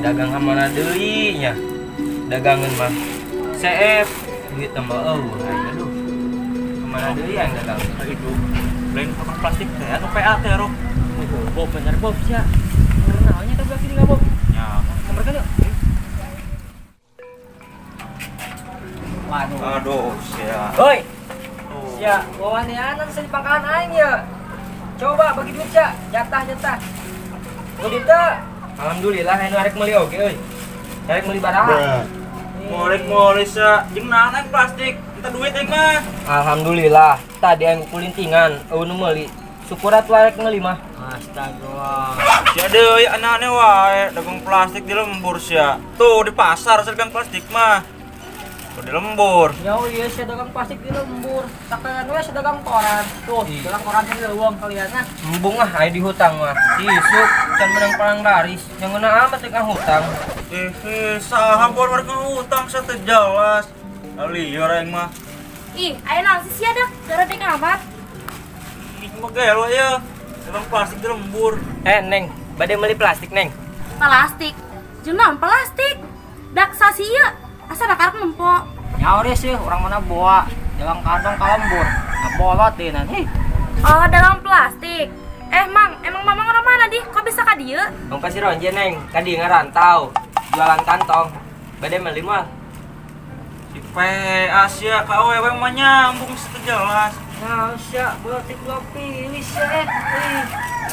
dagang mana deui nya. Dagangan mah CF duit tambah aduh. Kemana deui yang dagang? Itu lain pakai plastik teh anu PA teh ro. Bob bener Bob sia. Naonnya ka belah sini enggak Bob? Ya, Nomor kan yuk. Waduh. aduh sia. Hoi. Tuh. Ya, wawaneanan sa di pangkalan aing ya. Coba bagi duit ya, jatah. Oh duitnya. Alhamdulillah anu arek meuli oge euy. Arek meuli baraha? Ngorek sa jeung naon plastik. Minta duit aing mah. Alhamdulillah. Tadi aing kulintingan, eueuh nu meuli. Syukur atuh arek meuli mah. Astagfirullah. Sia deui anane wae dagang plastik di lembur sia. Tuh di pasar dagang plastik mah. Tuh di lembur. Ya iya saya dagang plastik di lembur. Takaran we saya dagang koran. Tuh, dagang koran teh leuweung kalian nah. Embung ah aya di hutang mah. Isuk can menang perang baris. Yang ngeuna amat teh hutang. Saha buat warga utang sa teu jelas. Lieur aing mah. Ih, ayo naon sih sia dak, daradek amat. Ih mah gelo ya. Dagang plastik di lembur. Neng, bade meuli plastik, Neng. Plastik. Jeung naon plastik? Dak sasia, asa bakar nempok. Nyaur sih, orang mana bawa dagang kantong ka lembur. Nah, bolot deh nanti. Oh, dalam plastik. Mang, emang mamang orang mana di? Kok bisa ka dieu? Bang kasih ronje, Neng. Kadi ngerantau. Jualan kantong. Bade meuli mah. Si PA sia ka awewe mah nyambung sa teu jelas. Nah, sia, berarti gua pilih sih.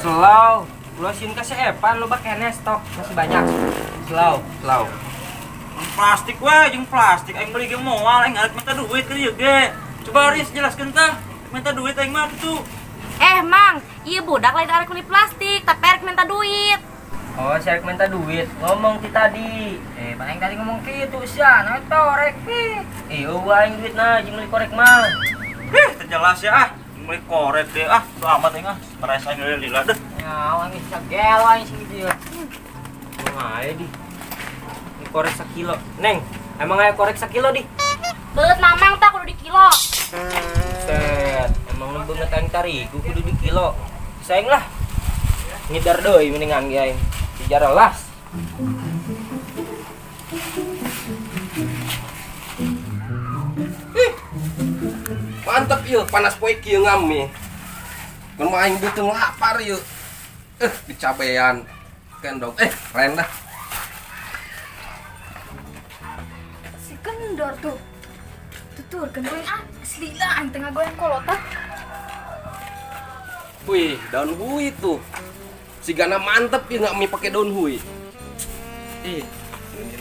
Slow. Gua sin ka Evan, lo bakene stok masih banyak. Slow. Plastik we jeung plastik aing beli ge moal aing arek minta duit ka dieu ge. Coba Riz jelaskeun tah. Minta duit aing mah kitu. Mang, ieu budak lain arek beli plastik, tapi arek minta duit. Oh, saya minta duit. Ngomong ti tadi. Paling tadi ngomong gitu sia, nah torek. Aing duitna jeung meuli korek mah. Teu jelas ya ah. Beli korek deh ah. Tuh amat aing ah. Stres aing lila deh. Ya, aing bisa gelo aing sing dieu. Kumaha di? Ini korek 1 kilo. Neng, emang aya korek 1 kilo di? Beut mamang tah kudu di kilo. Set, emang nu beungeut aing tarigu kudu di kilo. Saing lah. Ngidar deui mendingan ge aing. Dijar las. Mantap ieu, panas poe kieu ngami. Mun mah aing beuteung lapar ieu. Dicabean. Kendong. Keren dah. Si kendor tuh. Tuturkeun goyang asli lah aing tengah goyang kolota. Wih, daun hui tuh. Si Gana mantep ya nggak mie pakai daun hui. Ini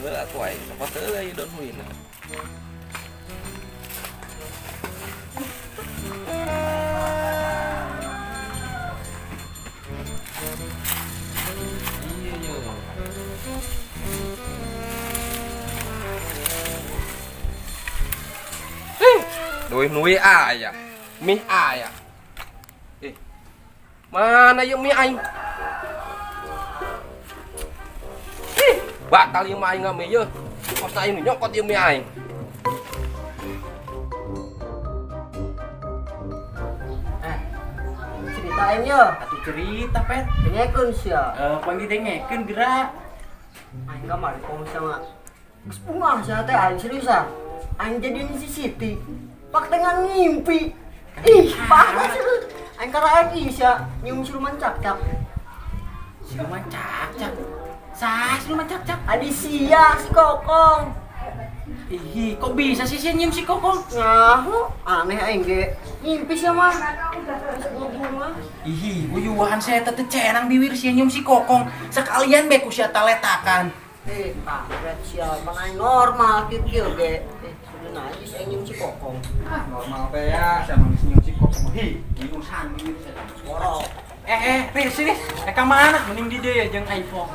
lah aku aja. Apa tuh lagi daun hui nah. Iya yo. Daun hui ayah, mie ayah. Mana yung mie aing? Batal yung mie aing nga mie yun. Pas na aing nyokot yung mie aing. Ceritain yo. Atuh cerita pet. Dengekeun sia. Pang didengekeun geura. Aing kamari komo sama. Geus bunga sia teh aing serius ah. Aing jadiin si Siti. Pak dengan ngimpi. Ih, parah sih. Aing karaeun ieu sia, nyium siluman cak-cak. Siluman cak-cak. Sah siluman cak-cak. Adi sia si Kokong. Ih, kok bisa sih si nyium si Kokong? Ngahu, aneh aing ge. Ngimpi sia mah. Bunga. Ih, uyuhan saya teh cenang bibir si nyium si Kokong. Sekalian be ku sia taletakan. Karet sia, mana aing normal kieu ge. Sudah aja si nyium si Kokong. Normal be ya, saya mau nyium si Kokong. Hi, nyiusan bibir saya. Suara. Riz, ka mana? Mending di dieu ya jeung iPhone.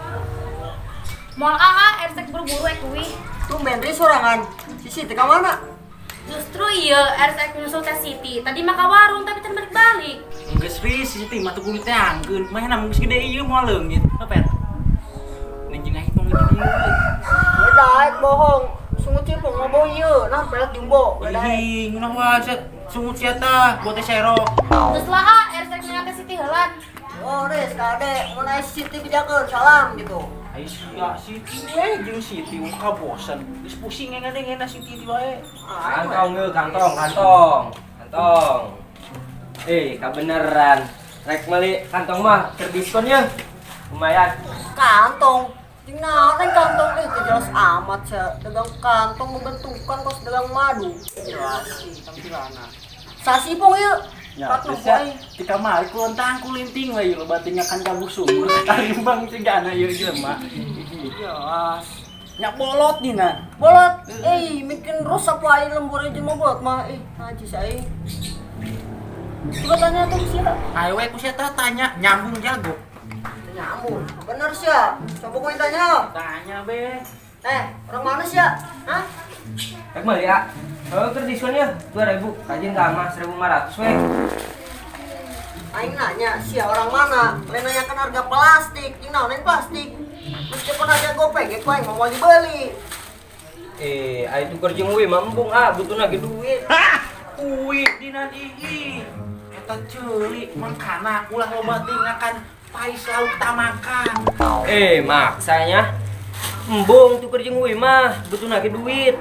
Moal ersek buru-buru kuwi. Tumben Riz sorangan. Si Siti ka mana? Justru ieu ersek nyusul teh Siti. Tadi mah ka warung tapi can balik-balik. Geus Riz, si teh mah tuh kulit teh anggeun. Mah na geus gede ieu moal leungit. Apa ya? Ning jeung iPhone di dieu. Daek bohong. Sungut cipung ngomong ieu, nah belat jumbo. Ih, ngeunah wae sungut sia tah buat teh serok. Geus lah ersek nya teh Siti heulan. Oh, Riz, kade, mun aya Siti pijakeun salam gitu. Ay siya, Siti we, jeung Siti ka bosan. Geus pusing ngadengena Siti wae. Kantong yuk, kantong. Kebeneran. Rek meuli kantong mah keur diskonnya. Lumayan. Kantong. Jeung naon kantong itu jelas amat ya. Dagang kantong membentukan kos dagang madu. Jelas sih tampilana. Sasipong yuk. Ya, Patung terus ya, poe. di kamar kulontang kulinting we, lo batunya kan kabuk sumur. Tarimbang cegana ieu jelema. Jelas. Nyak bolot dina. Bolot. Bikin rusak wae lembur aja mah bolot mah. Najis aing. Coba tanya tuh siapa? Ayo we ku sia tanya nyambung jago. Nyamuk. Bener sih ya. Coba gue tanya. Tanya be. Orang mana sih ya? Hah? Rek meuli ya. Oh, keur diskonnya 2.000. Kajin ka mah 1.500 we. Aing nanya sih orang mana? Lain nanyakan harga plastik. Ini naonin plastik. Meskipun harga gopeng, itu aing mau dibeli. Ayo tuker jeung we mambung butuh lagi duit. Uwi dina dihi. Eta ceuli mangkana ulah loba tingakan pais lauk tamakan. Maksanya embung tuker jeung we mah butuh lagi duit.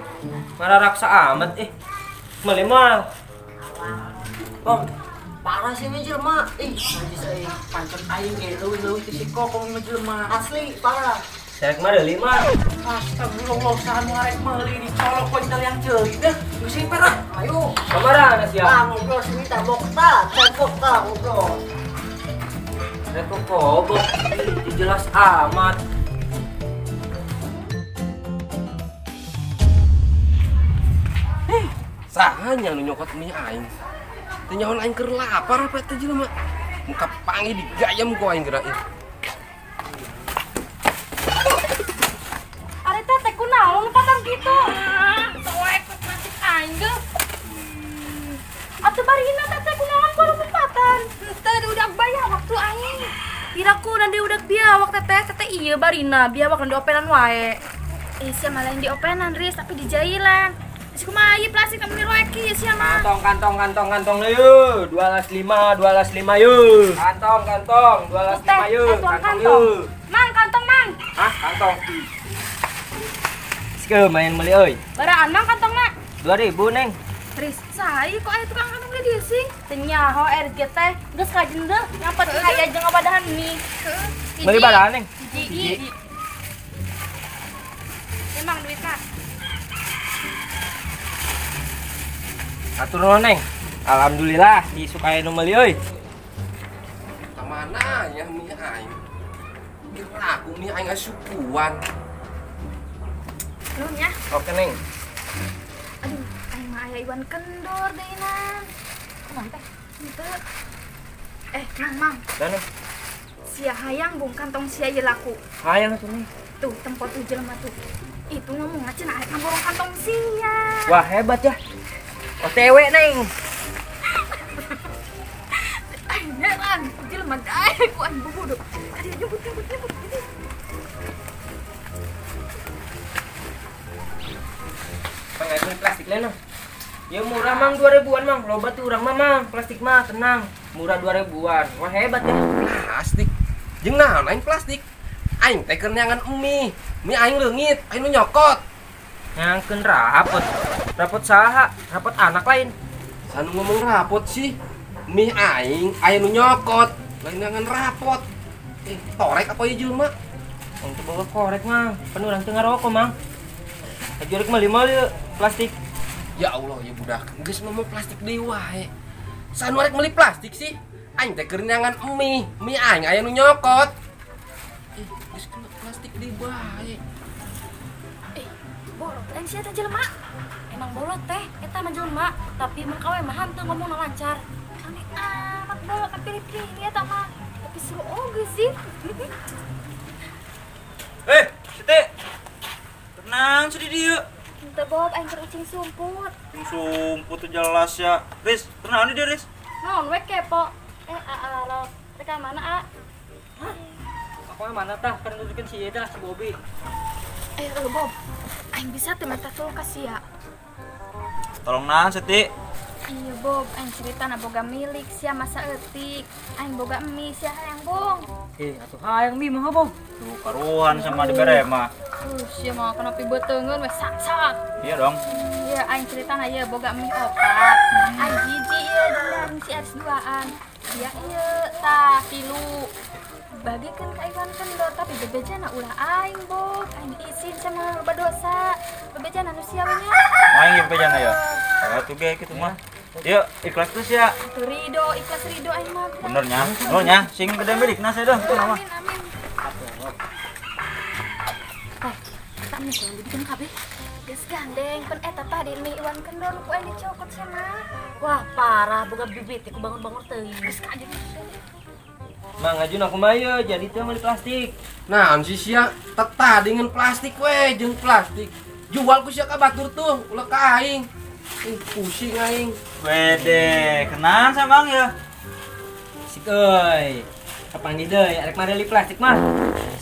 Marah raksa amat meuli mah. Oh, parah sih ini jelema. Najis aing. Pancen aing ge leuwih-leuwih ti si Kokong menjelema. Asli parah. Rek mah deuli mah. Astagfirullah sanu arek meuli dicolok kontol yang ceuli deh. Geus perah. Ayo. Kamarana sia? Ngobrol sini tak bokta, cekok tak ngobrol. Rek kok kobok. Jelas amat. Sahanya nu nyokot mie aing. Teu nyaon aing keur lapar apa teh jelema. Muka pangi digayam ku aing geura ieu. Are teh kunaon patang kitu? Soek plastik aing ge. Atuh barina teh kunaon baru pepatan. Teu udah bayar waktu aing. Kiraku nanti udah biawak teteh ieu barina biawak nanti operan wae. Sia malah yang dioperan Riz tapi di jailan. Geus kumaha ieu plastik kami roeki sia mah. Kantong yeuh. 12.5 yeuh. Kantong 12.5 yeuh. Kantong yeuh. Mang kantong mang. Hah, kantong. Sike main meuli euy. Baraan mang kantongna. 2.000 neng. Riz, saya kok aya tukang kantong dia sih. Teu nyaho RG teh. Geus kajen deh nyapet kaya jeung ngabadahan mie. Meuli baraan neng. Hiji. Emang duitna. Atur nuhun neng. Alhamdulillah disukai nu meuli euy. Kamana ya mie aing? Kira aku mie aing asupuan. Nuhun ya. Oke neng. Aduh, aing mah aya Iwan kendor deunan. Kumaha teh? Henteu. Mang. Da neng. Sia hayang bung kantong sia ieu laku. Hayang atuh neng. Tuh, tempat tuh jelema tuh. Itu ngomong cenah arek ngamborong kantong sia. Wah, hebat ya. OTW neng. Aing heran, jelema dae ku aing bobodo. Adi nyebut. Pengen plastik lain noh. Ya murah mang 2.000-an mang. Loba tuh urang mah mang. Plastik mah tenang. Murah 2.000-an. Wah hebat ya. Plastik. Jeung naon aing plastik? Aing teh keur neangan mie. Mie aing leungit, aing nu nyokot. Nyangkeun rapot. Rapot saha? Rapot anak lain. Sanu ngomong rapot sih? Mie aing aya nu nyokot. Lain neangan rapot. Torek apa ieu jelema? Untuk bawa korek mang. Pan urang teu ngarokok mang. Ajurek mah 5 yeuh plastik. Ya Allah ya budak. Geus ngomong plastik deui wae. Sanu arek meuli plastik sih? Aing teh keur neangan mie. Mie aing aya nu nyokot. Geus kena plastik deui wae. Bolot aing sia teh jelema. Emang bolot teh eta mah jelema, tapi mun kawe mah hanteu ngomongna lancar. Aneh amat bolot pilih-pilih eta mah. Tapi seru oge sih. Siti. Tenang sih di dieu. Teu Bob aing keur ucing sumput. Sumput tuh jelas ya. Riz, tenang di dieu Riz. Naon we kepo? Lo reka mana Aku mana tah? Kan dudukeun si Eda si Bobby. Bob. Aing bisa teu minta tolong ka sia. Tolong nahan Siti. Iya Bob, aing cerita na boga milik sia masa eutik. Aing boga emi sia hayang bong. Atuh hayang mi mah bang. Tuh karuan sama dibere mah. Sia mah kenapa betengeun we sak. Iya dong. Iya aing ceritana ieu boga mie opat. Aing hiji ieu dendam si Aris duaan. Dia ieu tah 3. Bagikeun ka Iwan kendor tapi bebejana ulah aing bok. Aing izin sama loba dosa. Bebejana nu sia we nya. Main ya pejana ya. Tuh ge kitu mah. Yuk, ikhlas terus ya. Tuh Rido, ikhlas Rido aing mah. Benernya, sing gede milikna saya dah, itu nama. Amin amin. Tak nih kalau bikin kabeh. Geus gandeng pen eta tadi mie Iwan kendor ku aing dicokot sama. Wah parah boga bibit ku bangun-bangun teuing. Geus ka aja. Mang ngajun aku mah ieu jadi teu meuli plastik. Nah, si sia tetah dengan plastik we, jeung plastik. Jual ku sia ka batur tuh, ulah ka aing. Pusing aing. Wede, kenan sama ya. Sik euy. Kapanggih deui arek mareli plastik mah.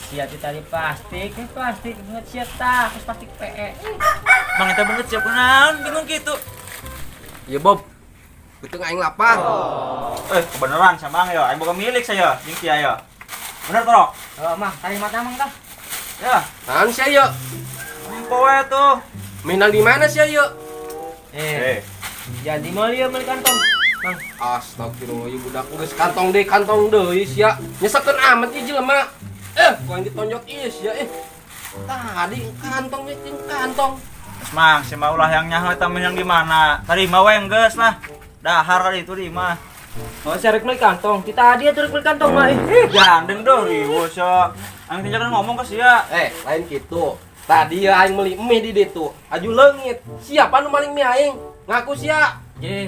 Sia teh tadi plastik, plastik banget sia tah, plastik PE. Mang eta banget siap kenan, bingung gitu. Ya Bob. Beuteung aing lapar. Kebeneran sama ya, aing boga milik saya, jeung sia ya. Bener torok? Mah, tadi mata mang tah. Ya, Naon sia yeuh? poe tuh. Mainan di mana sia yeuh? Jadi mau lieu meuli kantong. Mang, Astagfirullah, ieu budak geus kantong deui sia. Nyesekeun amat ieu jelema. Ku yang ditonjok ieu sia Tadi kantong we jeung kantong. Terus mang, si mah ulah yang nyaho eta yang di mana? Tarima we geus lah. Dahar kali itu di mah. oh sarek meuli kantong. Kita dia tuh meuli kantong mah. Gandeng dong riwo sia. Aing teh ngomong ke sia. Lain kitu. Tadi ya aing meuli mie di ditu. Aju leungit. Siapa nu maling mie aing? Ngaku sia.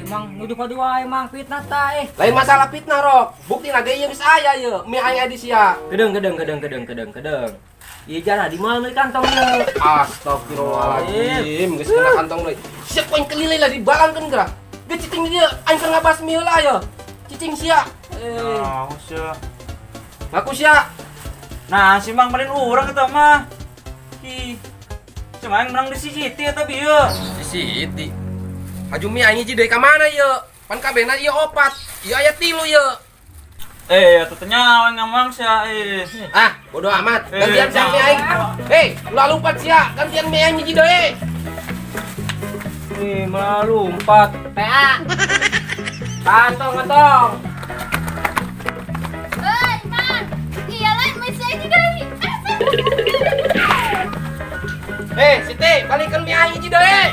Mang nuduh ka wae mang fitnah tah Lain masalah fitnah rok. Bukti ge ieu geus aya yeuh. Mie aing aya di sia. Gedeng. Ieu jarah di moal meuli kantong ieu. Astagfirullahaladzim, geus kena kantong deui. Siap poin kelilai lah dibalangkeun geura. Ge cicing dia aing keur ngabas mie heula aya. Cicing sia. Oh, sia. Ngaku sia. Nah, si Mang malin urang eta mah. Ih. Cuma aing menang di Siti eta bieu. Si Siti. Aju mie aing hiji deui ka mana yeuh? Pan kabehna ieu opat. Ieu aya 3 yeuh. Eta teh nyawa ngamang sia Bodo amat. Gantian sia mie aing. Ulah lumpat sia. Gantian mie aing hiji deui. Malah lompat. PA. Kantong. Hei, Man. Iya lain masih ini deui. Siti, balikeun mie aing hiji deui.